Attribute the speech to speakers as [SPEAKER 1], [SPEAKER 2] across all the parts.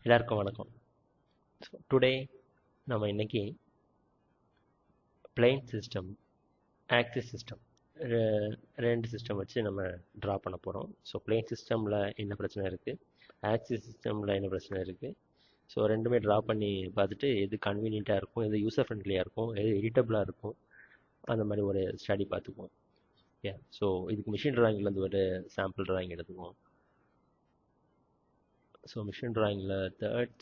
[SPEAKER 1] எல்லாருக்கும் வணக்கம். டுடே நம்ம இன்னைக்கு பிளேன் சிஸ்டம், ஆக்சிஸ் சிஸ்டம், ரெண்டு சிஸ்டம் வச்சு நம்ம ட்ரா பண்ண போகிறோம். ஸோ பிளேன் சிஸ்டமில் என்ன பிரச்சனை இருக்குது, ஆக்சிஸ் சிஸ்டமில் என்ன பிரச்சனை இருக்குது, ஸோ ரெண்டுமே ட்ரா பண்ணி பார்த்துட்டு எது கன்வீனியண்ட்டாக இருக்கும், எது யூசர் ஃப்ரெண்ட்லியாக இருக்கும், எது எடிட்டபிளாக இருக்கும், அந்த மாதிரி ஒரு ஸ்டடி பார்த்துக்குவோம். ஸோ இதுக்கு மிஷின் ட்ராயிங்லேருந்து ஒரு சாம்பிள் ட்ராயிங் எடுத்துக்குவோம். ஸோ மிஷின் ட்ராயிங்கில் தேர்ட்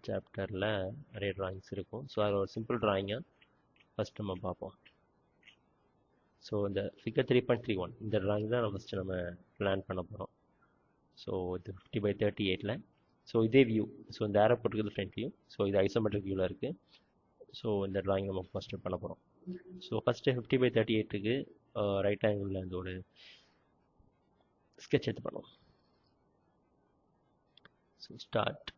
[SPEAKER 1] சாப்டரில் நிறைய ட்ராயிங்ஸ் இருக்கும். ஸோ அதில் ஒரு சிம்பிள் ட்ராயிங்கை ஃபஸ்ட் நம்ம பார்ப்போம். ஸோ இந்த ஃபிகர் 3.31 இந்த ட்ராயிங் தான் நம்ம பிளான் பண்ண போகிறோம். ஸோ இது 50/38. ஸோ இதே வியூ, ஸோ இந்த ஏரோ போட்டுக்கிறது ஃப்ரண்ட் வியூ, ஸோ இது ஐசோமெட்ரிக் வியூவில் இருக்குது. ஸோ இந்த ட்ராயிங் நம்ம ஃபஸ்ட்டு பண்ண போகிறோம். ஸோ ஃபஸ்ட்டு 50/38க்கு ரைட் ஆங்கிளில் இந்த ஒரு ஸ்கெட்ச் எடுத்து பண்ணுவோம். So start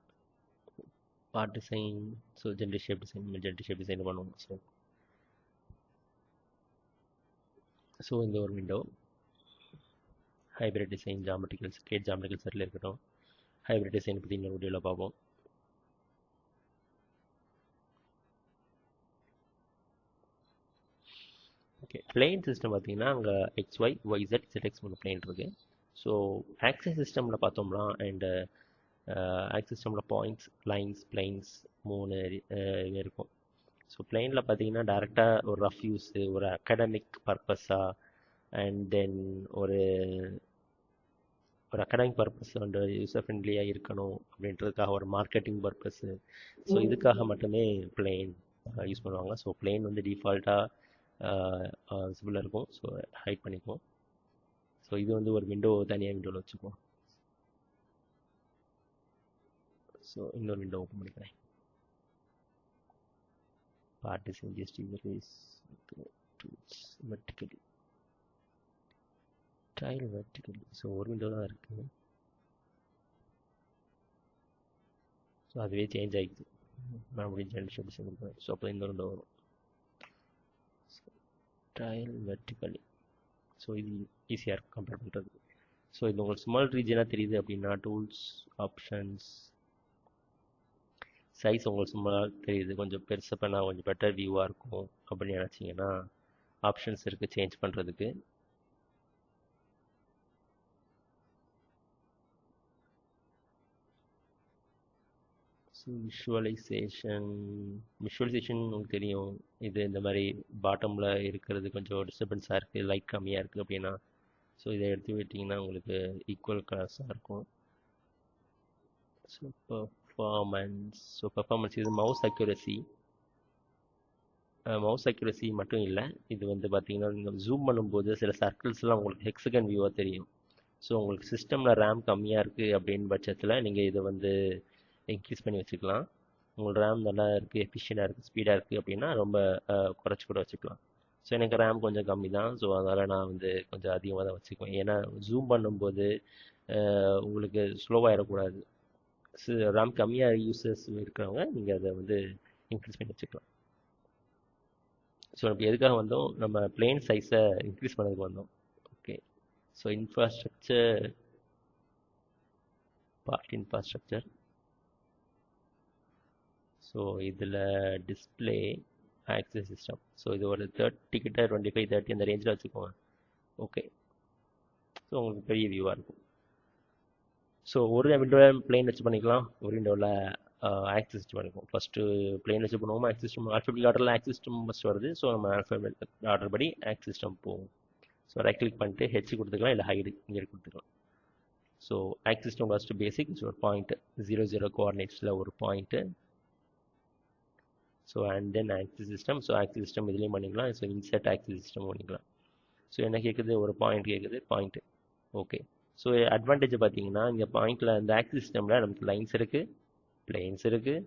[SPEAKER 1] part design, so generate shape design பண்ணுவோம். ஸோ இந்த ஒரு window hybrid design geometrical settle இருக்கட்டும். ஹைப்ரிட் டிசைன் பற்றி இன்னொரு வீடியோவில் பார்ப்போம். ஓகே, பிளேன் சிஸ்டம் பார்த்தீங்கன்னா அங்கே XY, YZ, ZX 3 பிளேன் இருக்குது. ஸோ ஆக்சிஸ் சிஸ்டமில் பார்த்தோம்னா அண்ட் ஆக்சிஸ் சிஸ்டமில் பாயிண்ட்ஸ், லைன்ஸ், பிளைன்ஸ் 3 இது இருக்கும். ஸோ பிளெயினில் பார்த்தீங்கன்னா டேரெக்டாக ஒரு ரஃப் யூஸு, ஒரு அகாடமிக் பர்பஸாக, அண்ட் தென் ஒரு அகாடமிக் பர்பஸ் வந்து யூசர் ஃப்ரெண்ட்லியாக இருக்கணும் அப்படின்றதுக்காக ஒரு மார்க்கெட்டிங் பர்பஸ்ஸு. ஸோ இதுக்காக மட்டுமே பிளெயின் யூஸ் பண்ணுவாங்க. ஸோ பிளெயின் வந்து டிஃபால்ட்டாக விசிபிளாக இருக்கும். ஸோ ஹைட் பண்ணிக்குவோம். ஸோ இது வந்து ஒரு விண்டோ, தனியாக விண்டோவில் வச்சுக்குவோம். ஸோ இன்னொரு விண்டோ ஓப்பன் பண்ணிக்கிறேன். Partition just erase tools vertically, tile vertically. So ஒரு விண்டோ தான் இருக்குது. ஸோ அதுவே சேஞ்ச் ஆகிடுது. மறுபடியும் ஜென்ரேட் டிசைன் பண்ணுறேன். ஸோ அப்போ இந்த விண்டோ வரும். Tail vertically. ஸோ இது ஈஸியாக இருக்கும் கம்பேர் பண்ணுறது. ஸோ இது உங்களுக்கு ஸ்மால் ரீஜனாக தெரியுது அப்படின்னா டூல்ஸ், ஆப்ஷன்ஸ், சைஸ் உங்களுக்கு ஸ்மாலாக தெரியுது, கொஞ்சம் பெருசாக பண்ணால் கொஞ்சம் பெட்டர் வியூவாக இருக்கும் அப்படின்னு நினச்சிங்கன்னா ஆப்ஷன்ஸ் இருக்குது சேஞ்ச் பண்ணுறதுக்கு. ஸோ விஷுவலைசேஷன் உங்களுக்கு தெரியும். இது இந்த மாதிரி பாட்டமில் இருக்கிறது கொஞ்சம் டிஸ்டர்பன்ஸாக இருக்குது, லைட் கம்மியாக இருக்குது அப்படின்னா ஸோ இதை எடுத்து விட்டிங்கன்னா உங்களுக்கு ஈக்குவல் கலர்ஸாக இருக்கும். ஸோ பர்ஃபார்மன்ஸ் இது மவுஸ் அக்யூரசி மட்டும் இல்லை. இது வந்து பார்த்தீங்கன்னா நீங்கள் ஜூம் பண்ணும்போது சில சர்க்கிள்ஸ்லாம் உங்களுக்கு ஹெக்ஸகன் வியூவாக தெரியும். ஸோ உங்களுக்கு சிஸ்டமில் ரேம் கம்மியாக இருக்குது அப்படின்னு பட்சத்தில் நீங்கள் இதை வந்து இன்க்ரீஸ் பண்ணி வச்சுக்கலாம். உங்களுக்கு ரேம் நல்லா இருக்குது, எஃபிஷியண்டாக இருக்குது, ஸ்பீடாக இருக்குது அப்படின்னா ரொம்ப குறைச்சி கூட வச்சுக்கலாம். ஸோ எனக்கு ரேம் கொஞ்சம் கம்மி தான். ஸோ அதனால் நான் வந்து கொஞ்சம் அதிகமாக தான் வச்சுக்குவேன். ஏன்னா ஜூம் பண்ணும்போது உங்களுக்கு ஸ்லோவாகிடக்கூடாது. ரேம் கம்மியாக யூசர்ஸ் இருக்கிறவங்க நீங்கள் அதை வந்து இன்க்ரீஸ் பண்ணி வச்சுக்கலாம். ஸோ நம்ம எதுக்காக வந்தோம், நம்ம பிளேன் சைஸை இன்க்ரீஸ் பண்ணதுக்கு வந்தோம். Okay, so infrastructure. ஸோ இதில் டிஸ்பிளே ஆக்சிஸ் சிஸ்டம். ஸோ இது ஒரு 30 கிட்ட 25-30 அந்த ரேஞ்சில் வச்சுக்கோங்க. ஓகே, ஸோ உங்களுக்கு பெரிய வியூவாக இருக்கும். ஸோ ஒரு விண்டோவில் பிளேன் வச்சு பண்ணிக்கலாம், ஒரு விண்டோவில் ஆக்சிஸ் வச்சு பண்ணிக்கலாம். ஃபஸ்ட்டு பிளேன் வச்சு பண்ணுவோம். ஆக்சிஸ் சிஸ்டம் ஆல்ஃபபெட்டிக் ஆர்டரில் ஆக்சிஸ் சிஸ்டம் ஃபஸ்ட் வருது. ஸோ நம்ம ஆல்ஃபபெட்டிக் ஆர்டர் படி ஆக்சிஸ் சிஸ்டம் போகும். ஸோ ரைட் கிளிக் பண்ணிட்டு ஹெச் கொடுத்துக்கலாம், இல்லை ஹைடு இங்கே கொடுத்துக்கலாம். So axis system first basic ஒரு பாயிண்ட்டு 0 கோஆர்டினேட்ஸில் ஒரு point. So and then axis system. So axis system இதுலேயும் பண்ணிக்கலாம். ஸோ இன்செர்ட் ஆக்சிஸ் சிஸ்டம் பண்ணிக்கலாம். ஸோ என்ன கேட்குது, ஒரு பாயிண்ட் கேட்குது, பாயிண்ட்டு. ஓகே, ஸோ அட்வான்டேஜ் பார்த்தீங்கன்னா இங்கே பாயிண்டில் இந்த ஆக்சிஸ் சிஸ்டமில் நமக்கு லைன்ஸ் இருக்குது, பிளேன்ஸ் இருக்குது,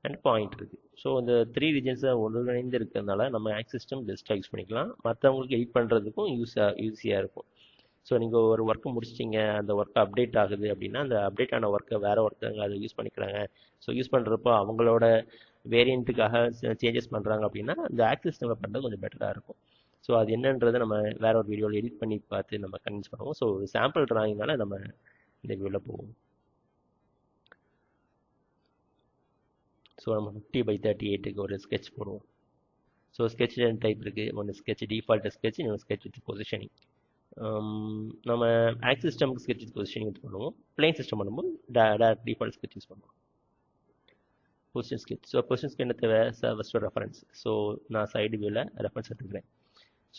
[SPEAKER 1] அண்ட் பாயிண்ட் இருக்குது. ஸோ இந்த 3 ரீஜன்ஸை ஒன்றிணைந்து இருக்கிறதுனால நம்ம ஆக்சிஸ் சிஸ்டம் பெஸ்ட்டாக யூஸ் பண்ணிக்கலாம். மற்றவங்களுக்கு எடிட் பண்ணுறதுக்கும் ஈஸியாக இருக்கும். ஸோ நீங்கள் ஒரு ஒர்க்கை முடிச்சிட்டிங்க, அந்த ஒர்க்கை அப்டேட் ஆகுது அப்படின்னா அந்த அப்டேட் ஆன ஒர்க்கை வேறு ஒர்க்கங்க அதை யூஸ் பண்ணிக்கிறாங்க. ஸோ யூஸ் பண்ணுறப்போ அவங்களோட வேரியண்ட்டுக்காக சேஞ்சஸ் பண்ணுறாங்க அப்படின்னா இந்த ஆக்சிஸ் சிஸ்டமில் பண்ணுறது கொஞ்சம் பெட்டராக இருக்கும். ஸோ அது என்னன்றதை நம்ம வேற ஒரு வீடியோவில் எடிட் பண்ணி பார்த்து நம்ம கன்வின்ஸ் பண்ணுவோம். ஸோ ஒரு சாம்பிள் ட்ராயிங்னால நம்ம இந்த வியூவில் போவோம். ஸோ நம்ம 50/38க்கு ஒரு ஸ்கெட்ச் போடுவோம். ஸோ ஸ்கெட்ச் 2 டைப் இருக்குது. ஒன்று ஸ்கெட்ச் டிஃபால்ட் ஸ்கெட்ச், இன்னொரு ஸ்கெட்ச் வித் பொசிஷனிங். நம்ம ஆக்சிஸ் சிஸ்டமுக்கு ஸ்கெட்ச் வித் பொசிஷனிங் யூஸ் பண்ணுவோம். பிளேன் சிஸ்டம் பண்ணும்போது டேரக்ட் டிஃபால்ட் ஸ்கெட்ச் யூஸ் பண்ணுவோம். Position sketch. So position sketch என்ன தேவை? First reference. ஸோ நான் சைடு வியூவில் ரெஃபரன்ஸ் எடுத்துக்கிறேன்.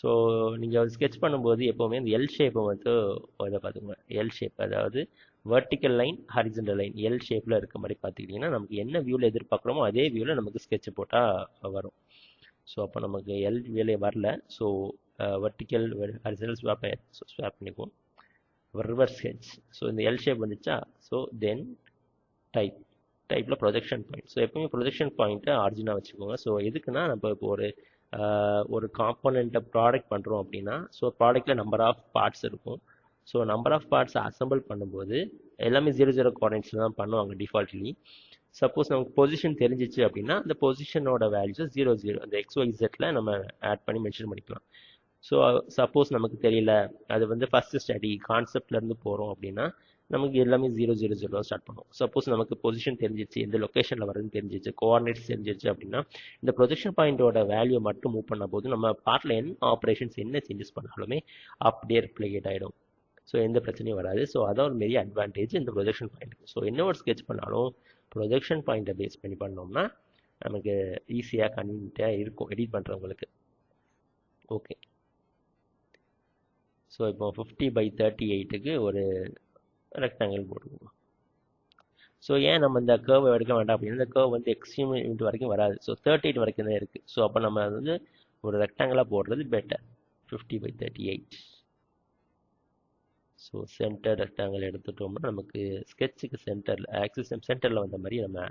[SPEAKER 1] ஸோ நீங்கள் ஸ்கெட்ச் பண்ணும்போது எப்போவுமே இந்த எல் ஷேப்பை வந்து இதை பார்த்துக்கோங்க. எல் ஷேப், அதாவது vertical line, horizontal line L ஷேப்பில் இருக்க மாதிரி பார்த்துக்கிட்டிங்கன்னா நமக்கு என்ன வியூவில் எதிர்பார்க்குறோமோ அதே வியூவில் நமக்கு ஸ்கெட்ச் போட்டால் வரும். ஸோ அப்போ நமக்கு எல் வியூலே வரல. ஸோ வெர்டிக்கல் ஹாரிசன்டல் ஸ்வாப் பண்ணிக்குவோம். Reverse sketch. ஸோ இந்த எல் ஷேப் வந்துச்சா, ஸோ தென் டைப்பில் ப்ரொஜெக்ஷன் பாயிண்ட். ஸோ எப்பவுமே ப்ரொஜெக்ஷன் பாயிண்ட்டை ஆரிஜினாக வச்சுக்கோங்க. ஸோ எதுக்குன்னா நம்ம இப்போ ஒரு காம்போனண்ட்டை ப்ராடக்ட் பண்ணுறோம் அப்படின்னா, ஸோ ப்ராடக்ட்டில் நம்பர் ஆஃப் பார்ட்ஸ் இருக்கும். So number of parts assemble பண்ணும்போது எல்லாமே 0 கோஆர்டினேட்ஸில் தான் பண்ணுவாங்க டிஃபால்ட்லி. சப்போஸ் நமக்கு பொசிஷன் தெரிஞ்சிச்சு அப்படின்னா அந்த பொசிஷனோட வேல்யூஸை 0 அந்த XYZல நம்ம ஆட் பண்ணி மென்ஷன் பண்ணிக்கலாம். ஸோ சப்போஸ் நமக்கு தெரியல, அது வந்து ஃபஸ்ட்டு ஸ்டடி கான்செப்ட்லேருந்து போகிறோம் அப்படின்னா நமக்கு எல்லாமே 0 ஸ்டார்ட் பண்ணுவோம். சப்போஸ் நமக்கு பொசிஷன் தெரிஞ்சிச்சு, எந்த லொக்கேஷனில் வருதுன்னு தெரிஞ்சிச்சு, கோஆர்டினேட்ஸ் தெரிஞ்சிச்சு அப்படின்னா இந்த ப்ரொஜெக்ஷன் பாயிண்டோட வேல்யூ மட்டும் மூவ் பண்ண போது நம்ம பார்ட்டில் என்ன ஆப்ரேஷன்ஸ் என்ன சேஞ்சஸ் பண்ணாலுமே அப்படியே ரிப்ளிகேட் ஆகிடும். ஸோ எந்த பிரச்சனையும் வராது. ஸோ அதான் ஒரு பெரிய அட்வான்டேஜ் இந்த ப்ரொஜெக்ஷன் பாயிண்ட்டுக்கு. ஸோ என்ன ஒரு ஸ்கெட்ச் பண்ணாலும் ப்ரொஜெக்ஷன் பாயிண்ட்டை பேஸ் பண்ணி பண்ணோம்னா நமக்கு ஈஸியாக கன்வீனியன்ட்டாக இருக்கும் எடிட் பண்ணுறவங்களுக்கு. ஓகே. ஸோ இப்போ 50/38க்கு ஒரு ரெக்டாங்கிள் போட்டுக்குவோம். ஸோ ஏன் நம்ம இந்த கர்வ் எடுக்க வேண்டாம் அப்படின்னா இந்த கர்வ் வந்து எக்ஸ்ட்ரீம் லிமிட் வரைக்கும் வராது. ஸோ 38 வரைக்கும் தான் இருக்குது. ஸோ அப்போ நம்ம வந்து ஒரு ரெக்டாங்கிளாக போடுறது பெட்டர். 50/38. ஸோ சென்டர் ரெக்டாங்கிள் எடுத்துட்டோம்னா நமக்கு ஸ்கெட்சுக்கு சென்டரில் ஆக்சிஸ் சென்டரில் வந்த மாதிரி நம்ம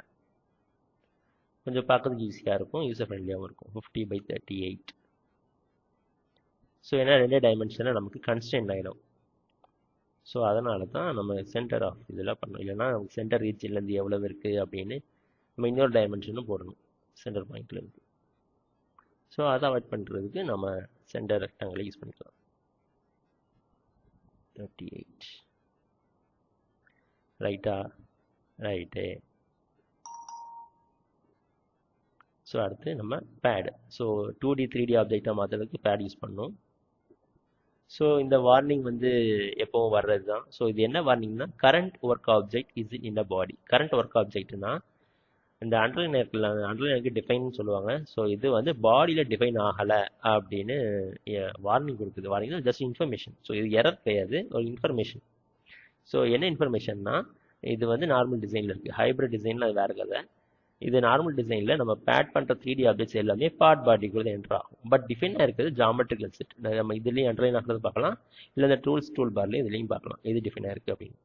[SPEAKER 1] கொஞ்சம் பார்க்கறதுக்கு ஈஸியாக இருக்கும், யூசர் ஃப்ரெண்ட்லியாகவும் இருக்கும். 50/38. ஸோ ஏன்னா 2 டைமென்ஷனில் நமக்கு கன்ஸ்டன்ட் ஆகிடும். ஸோ அதனால தான் நம்ம சென்டர் ஆஃப் இதெல்லாம் பண்ணோம். இல்லைன்னா நமக்கு சென்டர் ரீச்சிலேருந்து எவ்வளோ இருக்குது அப்படின்னு நம்ம இன்னொரு டைமென்ஷனும் போடணும் சென்டர் பாயிண்ட்ல இருக்கு. ஸோ அதை அவாய்ட் பண்ணுறதுக்கு நம்ம சென்டர் ரெக்டாங்கிளை யூஸ் பண்ணிக்கலாம். 38 ரைட்டா? ரைட்டு. ஸோ அடுத்து நம்ம பேட். ஸோ 2D 3D ஆப்ஜெக்டாக மாற்றுறதுக்கு பேட் யூஸ் பண்ணோம். ஸோ இந்த வார்னிங் வந்து எப்போவும் வர்றது தான். ஸோ இது என்ன வார்னிங்னா, current work object is in a body. Current work ஆப்ஜெக்ட்னா இந்த அண்டர்லைன் இருக்குல்ல, அண்டர்லைனுக்கு டிஃபைன் சொல்லுவாங்க. ஸோ இது வந்து பாடியில் டிஃபைன் ஆகலை அப்படின்னு வார்னிங் கொடுக்குது. Warning just information. ஸோ இது எரர் கிடையாது, ஒரு இன்ஃபர்மேஷன். ஸோ என்ன இன்ஃபர்மேஷன்னா, இது வந்து நார்மல் டிசைனில் இருக்குது. ஹைப்ரிட் டிசைனில் அது வேறு கதை. இது நார்மல் டிசைனில் நம்ம பேட் பண்ணுற 3D ஆப்ஜெக்ட்ஸ் எல்லாமே பார்ட் பாடிக்குள்ளே என்ட்ரு ஆகும். பட் டிஃபைனாக இருக்கிறது ஜாமெட்ரிக்கல் செட். நம்ம இதுலேயும் அண்டர்லைன் ஆகிறது பார்க்கலாம், இல்லை இந்த டூல் பார்லேயும் இதுலேயும் பார்க்கலாம் எது டிஃபைனாக இருக்குது அப்படின்னு.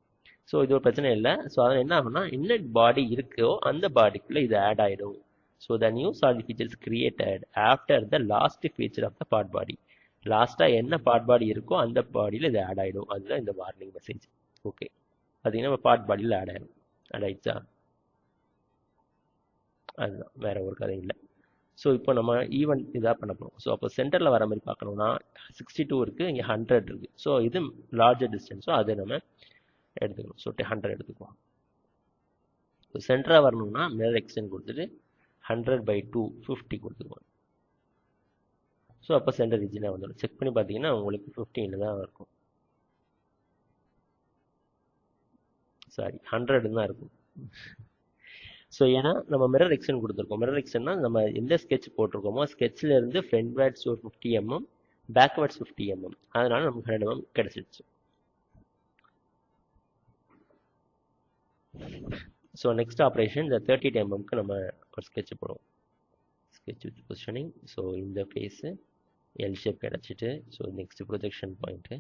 [SPEAKER 1] ஸோ இது ஒரு பிரச்சனை இல்லை. ஸோ அதில் என்ன ஆகும்னா, என்ன பாடி இருக்கோ அந்த பாடிக்குள்ளே இது ஆட் ஆகிடும். So the new solid features created after the last feature of the part body. லாஸ்ட்டாக என்ன பார்ட் பாடி இருக்கோ அந்த பாடியில் இது ஆட் ஆகிடும். அதுதான் இந்த வார்னிங் மெசேஜ். ஓகே, பார்த்தீங்கன்னா நம்ம பார்ட் பாடியில் ஆட் ஆகிடும். ஆட் ஆயிடுச்சா? அதுதான், வேற ஒரு கதை இல்லை. ஸோ இப்போ நம்ம ஈவன் இதாக பண்ண போகிறோம். ஸோ அப்போ சென்டரில் வர மாதிரி பார்க்கணும்னா 62 இருக்குது, இங்கே 100 இருக்குது. ஸோ இது லார்ஜர் டிஸ்டன்ஸோ அதை நம்ம எடுத்துக்கணும். ஸோ 100 எடுத்துக்குவோம். ஸோ சென்டராக வரணும்னா மிரர் எக்ஸ்டெண்ட் கொடுத்துட்டு 100/2 50 கொடுத்துக்குவோம். ஸோ அப்போ சென்டர் ரீஜனாக வந்துடும். செக் பண்ணி பார்த்தீங்கன்னா உங்களுக்கு 15 தான் இருக்கும். சாரி, 100 தான் இருக்கும். ஸோ ஏன்னா நம்ம மிரர் எக்ஸ்டெண்ட் கொடுத்துருக்கோம். மிரர் எக்ஸ்டெண்ட்னா நம்ம எந்த ஸ்கெட்ச் போட்டிருக்கோமோ ஸ்கெட்சில் இருந்து ஃப்ரண்ட்வேர்ட்ஸ் ஒரு 50 mm, பேக்வேர்ட்ஸ் 50 mm. அதனால நமக்கு 100 mm கிடைச்சிருச்சு. ஸோ நெக்ஸ்ட் ஆப்ரேஷன் இந்த 38 mmக்கு நம்ம ஒரு ஸ்கெட்ச் போடுவோம். Sketch with positioning. ஸோ இந்த ஃபேஸு எல் ஷேப் கிடச்சிட்டு, so next projection point.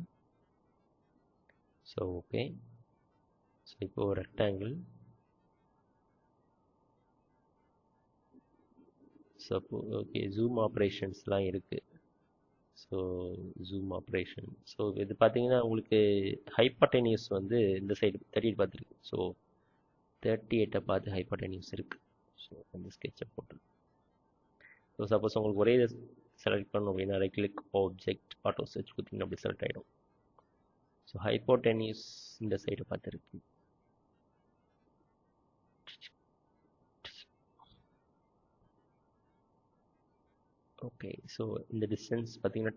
[SPEAKER 1] So okay. So இப்போ ஒரு ரெக்டாங்கிள். சப்போ ஓகே, ஜூம் ஆப்ரேஷன்ஸ்லாம் இருக்குது. So zoom operation. ஸோ இது பார்த்தீங்கன்னா உங்களுக்கு ஹைப்பர்டெனியூஸ் வந்து இந்த சைடு 38 பார்த்துருக்கு. ஸோ 38 பார்த்து ஹைப்பர்டெனியூஸ் இருக்குது. ஸோ அந்த ஸ்கெட்சை போட்டு, ஸோ சப்போஸ் உங்களுக்கு ஒரே செலக்ட் பண்ணணும் அப்படின்னா right click object auto search கொடுத்தீங்கன்னா அப்படி செலக்ட் ஆகிடும். ஸோ ஹைப்போடெனியூஸ் இந்த சைடு பார்த்துருக்கு. ஓகே, ஸோ இந்த டிஸ்டன்ஸ் பார்த்தீங்கன்னா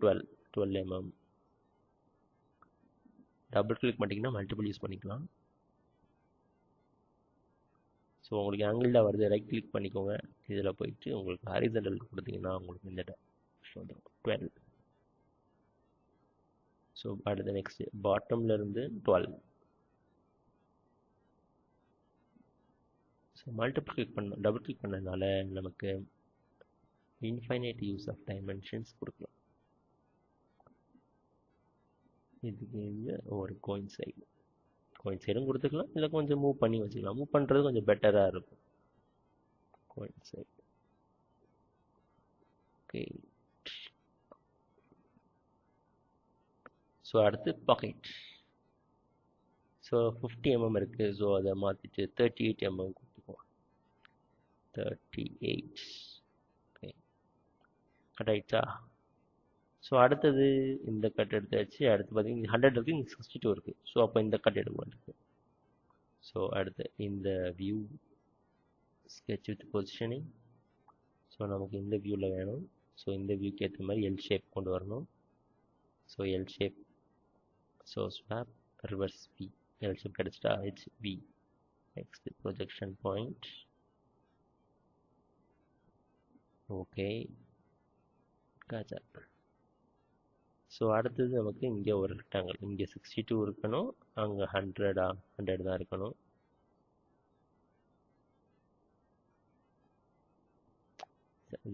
[SPEAKER 1] 12 mm. டபுள் கிளிக் பண்ணிங்கன்னா மல்டிபிள் யூஸ் பண்ணிக்கலாம். ஸோ உங்களுக்கு ஆங்கிள் தான் வருது, ரைட் கிளிக் பண்ணிக்கோங்க. இதில் போயிட்டு உங்களுக்கு ஹாரிசன்டல் கொடுத்தீங்கன்னா உங்களுக்கு இந்த வந்துடும் 12. ஸோ அடுத்து நெக்ஸ்ட் பாட்டம்ல இருந்து 12. So multiple click double click பண்ணதுனால நமக்கு இன்ஃபைனைட் யூஸ் ஆஃப் டைமென்ஷன்ஸ் கொடுக்கலாம். இதுக்கு ஒரு கோயின்சைடும் கொடுத்துக்கலாம், இல்லை கொஞ்சம் மூவ் பண்ணி வச்சுக்கலாம். மூவ் பண்ணுறது கொஞ்சம் பெட்டராக இருக்கும். கோயின்சைட். ஓகே, ஸோ அடுத்து பாக்கெட். ஸோ 50 mm இருக்குது. ஸோ அதை மாற்றிட்டு 38 mm கொடுத்துக்குவோம். 38. ஓகே, கட் ஆயிடுச்சா? ஸோ அடுத்தது இந்த கட் எடுத்தாச்சு. அடுத்து பார்த்தீங்கன்னா 100 இருக்குது, இங்கே 62 இருக்குது. ஸோ அப்போ இந்த கட் எடுக்க மாட்டேங்குது. ஸோ அடுத்து இந்த view sketch with positioning. So நமக்கு இந்த வியூவில் வேணும். ஸோ இந்த வியூக்கு ஏற்ற மாதிரி எல் ஷேப் கொண்டு வரணும். So L shape. So swap reverse V. L shape கிடச்சிட்டா HV. Next projection point. Okay, gotcha. So அடுத்தது நமக்கு இங்கே ஒரு ரெக்டாங்கிள். இங்கே 62 இருக்கணும், அங்கே 100 தான் இருக்கணும்.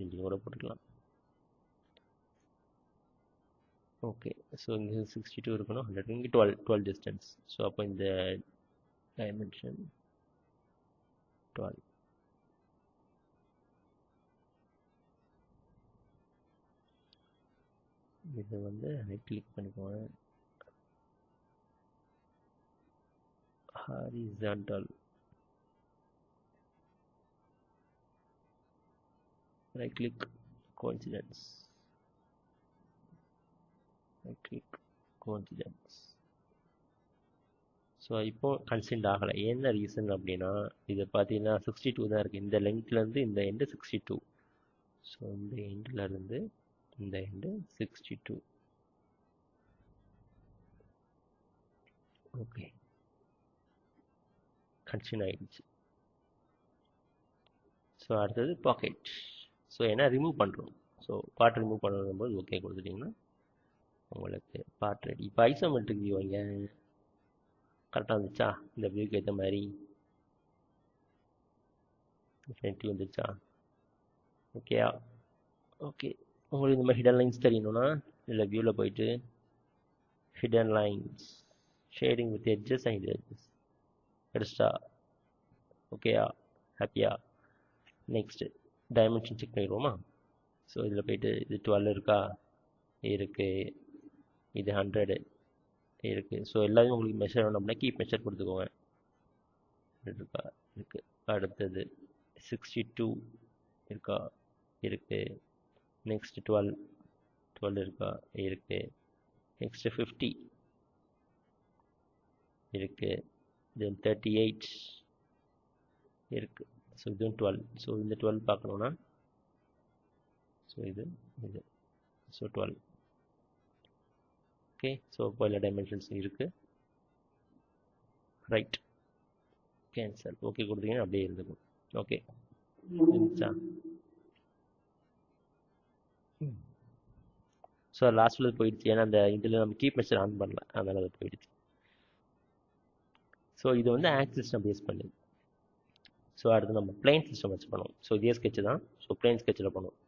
[SPEAKER 1] இது கூட போட்டுக்கலாம். ஓகே, ஸோ இங்கே 62 இருக்கணும், 100. இங்கே 12 டிஸ்டன்ஸ். ஸோ அப்போ இந்த டைமென்ஷன் 12. இது ரைட் கிளிக் பண்ணிக்கோங்க. Horizontal. Right click coincidence. Right click coincidence. So இப்போ கன்சிடென்ட் ஆகலை. என்ன ரீசன் அப்படின்னா இது பார்த்தீங்கன்னா 62 தான் இருக்குது. இந்த லெங்க்லேருந்து இந்த எண்டு 62. ஸோ இந்த எண்ட்லேருந்து இந்த எண்டு 62. ஓகே, கன்சிடென்ட் ஆகிடுச்சு. ஸோ அடுத்தது பாக்கெட். ஸோ ஏன்னா ரிமூவ் பண்ணுறோம். ஸோ பார்ட் ரிமூவ் பண்ணும்போது ஓகே கொடுத்துட்டிங்கன்னா உங்களுக்கு பார்ட் ரெடி. இப்போ ஐசோமெட்ரிக் வியூ வைங்க. கரெக்டாக வந்துச்சா? இந்த வியூக்கு ஏற்ற மாதிரி ஃப்ரண்ட் வியூ வந்துச்சா? ஓகேயா? ஓகே, உங்களுக்கு இந்த மாதிரி ஹிடன் லைன்ஸ் தெரியணும்னா இல்லை வியூவில் போயிட்டு hidden lines shading with edges and edges எடுஸ்டா. ஓகேயா? ஹாப்பியா? நெக்ஸ்ட்டு டைமென்ஷன் செக் பண்ணிடுவோமா? ஸோ இதில் போயிட்டு இது 12 இருக்கா? இருக்குது. இது 100 இருக்குது. ஸோ எல்லாத்தையும் உங்களுக்கு மெஷர் வேணும் அப்படின்னா கீப் மெஷர் கொடுத்துக்கோங்க. இருக்கா? இருக்குது. அடுத்தது 62 இருக்கா? இருக்குது. நெக்ஸ்ட் 12 இருக்கா? இருக்குது. நெக்ஸ்ட் 50 இருக்குது. தென் 38 இருக்குது. ஸோ இதுவும் 12. ஸோ இந்த 12 பார்க்கணுன்னா ஸோ இது ஸோ 12. ஓகே, ஸோ இப்போ எல்லா டைமென்ஷன்ஸும் இருக்குது. Right, cancel. ஓகே கொடுத்தீங்கன்னா அப்படியே இருந்துக்கும். ஓகே, இருந்துச்சா? ஸோ லாஸ்ட்டில் போயிடுச்சு. ஏன்னா அந்த இதில் நம்ம கீப் மெஷர் ஆன் பண்ணல, அதனால் அது போயிடுச்சு. ஸோ இது ஆக்சிஸ் சிஸ்டம் பேஸ் பண்ணுது. ஸோ அடுத்து நம்ம பிளேன் சிஸ்டம் வச்சு பண்ணுவோம். ஸோ இதே ஸ்கெட்ச் தான். ஸோ பிளேன் ஸ்கெட்சில் பண்ணுவோம்.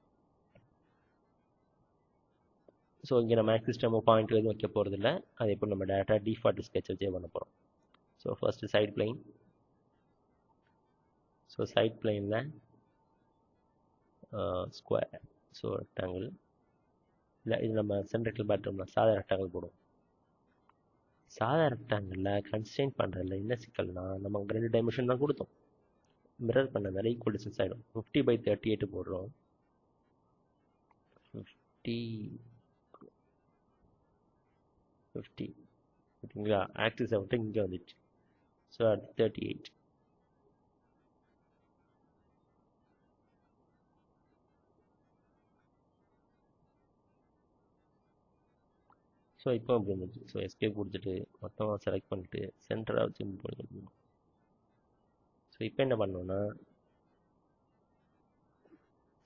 [SPEAKER 1] ஸோ இங்கே நம்ம ஆக்சிஸ் சிஸ்டம் பாயிண்ட் எதுவும் வைக்க போகிறது இல்லை. அது எப்படி நம்ம டேட்டா டிஃபால்ட் ஸ்கெட்ச் வச்சே பண்ண போகிறோம். So first side plane. So side பிளேனில் ஸ்கொயர். ஸோ ரெக்டாங்கிள் இல்லை, இது நம்ம சென்ட்ரல் பார்த்தோம்னா சாதா ரெக்டாங்கிள் போடுவோம். சாதா ரெக்டாங்கிளில் கன்ஸ்ட்ரெயின் பண்ணுறதுல என்ன சிக்கல்னா நம்ம அங்கே 2 டைமென்ஷன் தான் கொடுத்தோம். மிரர் பண்ணதால ஈக்குவல் டிஸ்டன்ஸ் ஆகிடும். 50/38 போடுறோம். 50 ஓகேங்களா. ஆக்சிஸை விட்டு இங்கே வந்துடுச்சு. ஸோ அடுத்து 38. ஸோ இப்போ அப்படி இருந்துச்சு. ஸோ எஸ்கேப் கொடுத்துட்டு மொத்தமாக செலக்ட் பண்ணிட்டு சென்டராக வச்சு மூவ் பண்ணிக்கணும். ஸோ இப்போ என்ன பண்ணோன்னா,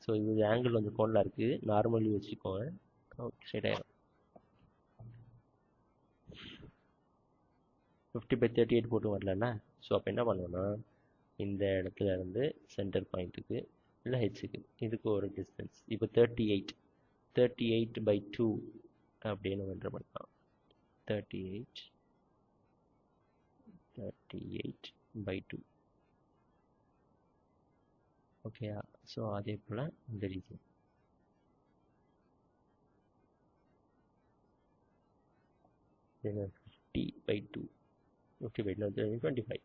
[SPEAKER 1] ஸோ இது ஆங்கிள் வந்து கோனில் இருக்குது, நார்மலி வச்சுக்கோங்க. ஓகே, ஸ்ட்ரைட் ஆகிடும். 50/38 போட்டு வரலன்னா, ஸோ அப்போ என்ன பண்ணுவோன்னா, இந்த இடத்துல இருந்து சென்டர் பாயிண்ட்டுக்கு இல்லை ஹெச்சுக்கு இதுக்கு ஒரு டிஸ்டன்ஸ். இப்போ 38/2 அப்படின்னு என்டர் பண்ணலாம். 38/2. ஓகேயா. ஸோ அதே போல் இந்த ரீஜன் 50/2. 25.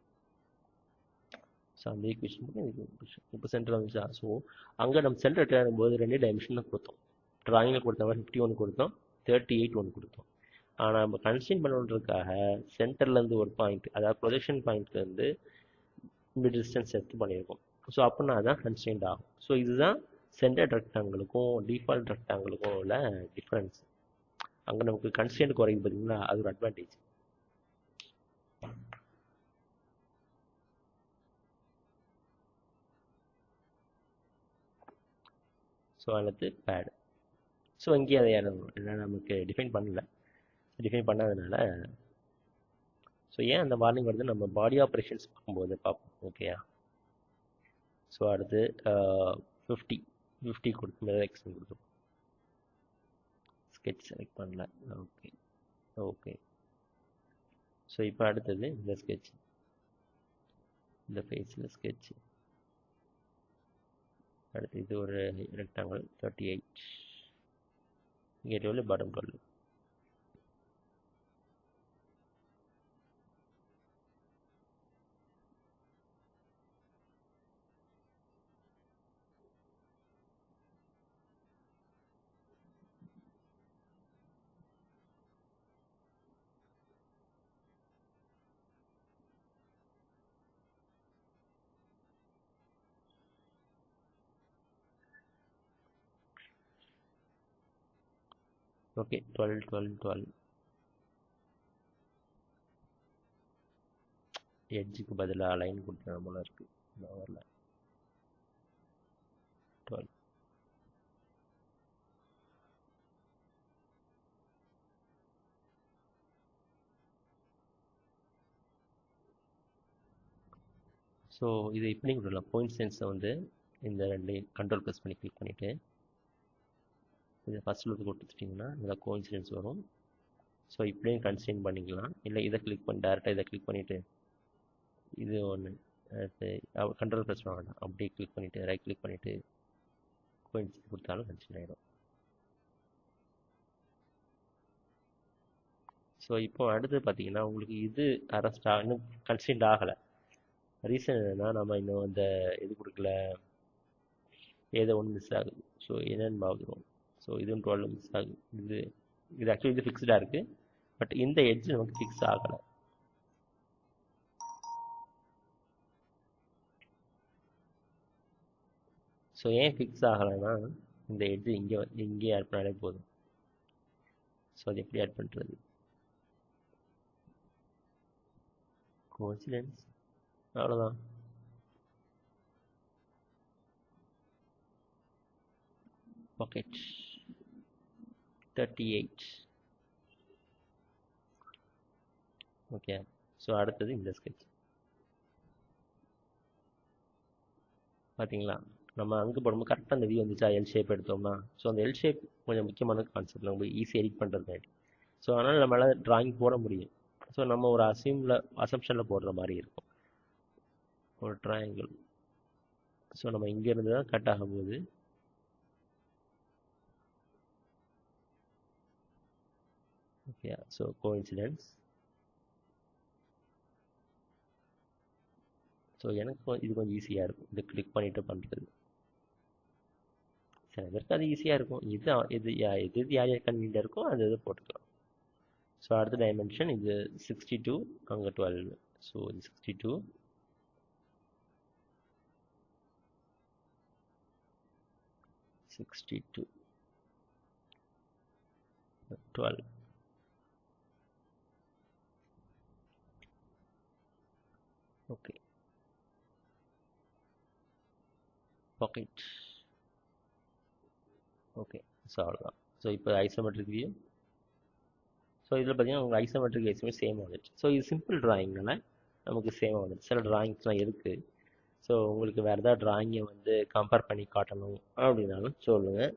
[SPEAKER 1] ஸோ அந்த ஈக்குவேஷன் இப்போ சென்டர் வந்துச்சா. ஸோ அங்கே நம்ம சென்டர் ரிட்டர்ன் போது 2 டைமென்ஷன் தான் கொடுத்தோம். ட்ராயிங்கில் கொடுத்த மாதிரி 51 கொடுத்தோம், 38 ஒன்று கொடுத்தோம். ஆனால் நம்ம கன்ஸ்ட்ரெயின் பண்ணுறதுக்காக சென்டர்லேருந்து ஒரு பாயிண்ட், அதாவது ப்ரொஜெக்ஷன் பாயிண்ட்லேருந்து இந்த டிஸ்டன்ஸ் எடுத்து பண்ணியிருக்கோம். ஸோ அப்படின்னா தான் கன்ஸ்ட்ரெயின்ட் ஆகும். ஸோ இதுதான் சென்டர் ரெக்டாங்கிளுக்கும் டிஃபால்ட் ரெக்டாங்கிளுக்கும் உள்ள டிஃப்ரென்ஸ். அங்கே நமக்கு கன்ஸ்ட்ரெயின்ட் குறையுது பார்த்தீங்கன்னா, அது ஒரு அட்வான்டேஜ். ஸோ அடுத்து பேட். ஸோ இங்கே அதை என்ன நமக்கு டிஃபைன் பண்ணல. டிஃபைன் பண்ணாதனால ஸோ ஏன் அந்த வார்னிங் வருது நம்ம பாடி ஆப்ரேஷன்ஸ் பார்க்கும்போது பார்ப்போம். ஓகேயா. ஸோ அடுத்து 50 கொடுத்து எக்ஸ்டன் கொடுத்தோம். ஸ்கெட்ச் செலக்ட் பண்ணல. ஓகே. ஸோ இப்போ அடுத்தது இந்த ஸ்கெட்ச், இந்த ஃபேஸில் ஸ்கெட்ச். அடுத்து இது ஒரு ரெக்டாங்கிள் 38. இங்கே 12, பாட்டம் 12. ஓகே, 12, 12, 12. எட்ஜுக்கு பதிலாக லைன் கொடுத்தா போல இருக்கு. வரல. 12. ஸோ இது இப்படி கொடுக்கலாம். கோயின்சிடென்ஸை வந்து இந்த ரெண்டு கண்ட்ரோல் ப்ரெஸ் பண்ணி கிளிக் பண்ணிவிட்டு இதை ஃபஸ்ட் லுக் கொடுத்துட்டிங்கன்னா இதில் கோயின்சிடென்ஸ் வரும். ஸோ இப்படியும் கன்ஸ்ட்ரெயின் பண்ணிக்கலாம். இல்லை இதை கிளிக் பண்ணி டேரெக்டாக இதை கிளிக் பண்ணிவிட்டு இது ஒன்று கண்ட்ரோல் ப்ரெஸ் பண்ண வேண்டாம், அப்படியே கிளிக் பண்ணிவிட்டு ரைட் கிளிக் பண்ணிவிட்டு கோயின்சிடென்ஸ் கொடுத்தாலும் கன்ஸ்ட்ரெயின் ஆகிடும். ஸோ இப்போ அடுத்து பார்த்தீங்கன்னா உங்களுக்கு இது இன்னும் கன்ஸ்ட்ரெயின்ட் ஆகலை. ரீசன் என்னென்னா நம்ம இன்னும் அந்த இது கொடுக்கல, ஏதோ ஒன்று மிஸ் ஆகுது. ஸோ என்னென்னு பார்க்குறோம். ஸோ இதுவும் 12 மிஸ் ஆகுது. இது ஆக்சுவலி இது ஃபிக்ஸ்டாக இருக்குது, பட் இந்த எட்ஜ் நமக்கு ஃபிக்ஸ் ஆகலை. ஸோ ஏன் ஃபிக்ஸ் ஆகலைன்னா இந்த எட்ஜ் இங்கே ஆட் பண்ணாலே போதும். ஸோ அது எப்படி ஆட் பண்ணுறது? கோஇன்சிடென்ஸ், அவ்வளோதான். பாக்கெட் 38. ஓகே. ஸோ அடுத்தது இந்த ஸ்கெட்ச் பார்த்தீங்களா, நம்ம அங்கே போடும்போது கரெக்டாக அந்த வியூ வந்துச்சா. எல் ஷேப் எடுத்தோம்னா, ஸோ அந்த எல் ஷேப் கொஞ்சம் முக்கியமான கான்செப்ட், நம்ம ஈஸி எடிட் பண்ணுறதுக்காண்டி. ஸோ அதனால் நம்மளால் ட்ராயிங் போட முடியும். ஸோ நம்ம ஒரு அசம்ஷனில் போடுற மாதிரி இருக்கும். ஒரு ட்ரையாங்கிள். ஸோ நம்ம இங்கேருந்து தான் கட் ஆகும்போது ஓகே. So coincidence. ஸோ எனக்கு இது கொஞ்சம் ஈஸியாக இருக்கும், இது கிளிக் பண்ணிவிட்டு பண்ணுறது. சில பேருக்கு அது ஈஸியாக இருக்கும். எது யார் யார் கன்வீனியாக இருக்கோ அது இது போட்டுக்கலாம். ஸோ அடுத்த டைமென்ஷன் இது 62, அங்கே 12. ஸோ இது 62, 62, 12. Okay, pocket. ஓகே, ஸோ அவ்வளோதான். ஸோ இப்போ ஐசோமெட்ரிக் வியூ. ஸோ இதில் பார்த்தீங்கன்னா உங்கள் ஐசோமெட்ரிக் எஸ்மே சேம் வந்துடுச்சு. ஸோ இது சிம்பிள் ட்ராயிங்னால நமக்கு சேமாக வந்துடுச்சு. சில ட்ராயிங்ஸ்லாம் இருக்குது. ஸோ உங்களுக்கு வேறு ஏதாவது ட்ராயிங்கை வந்து கம்பேர் பண்ணி காட்டணும் அப்படின்னாலும் சொல்லுங்கள்.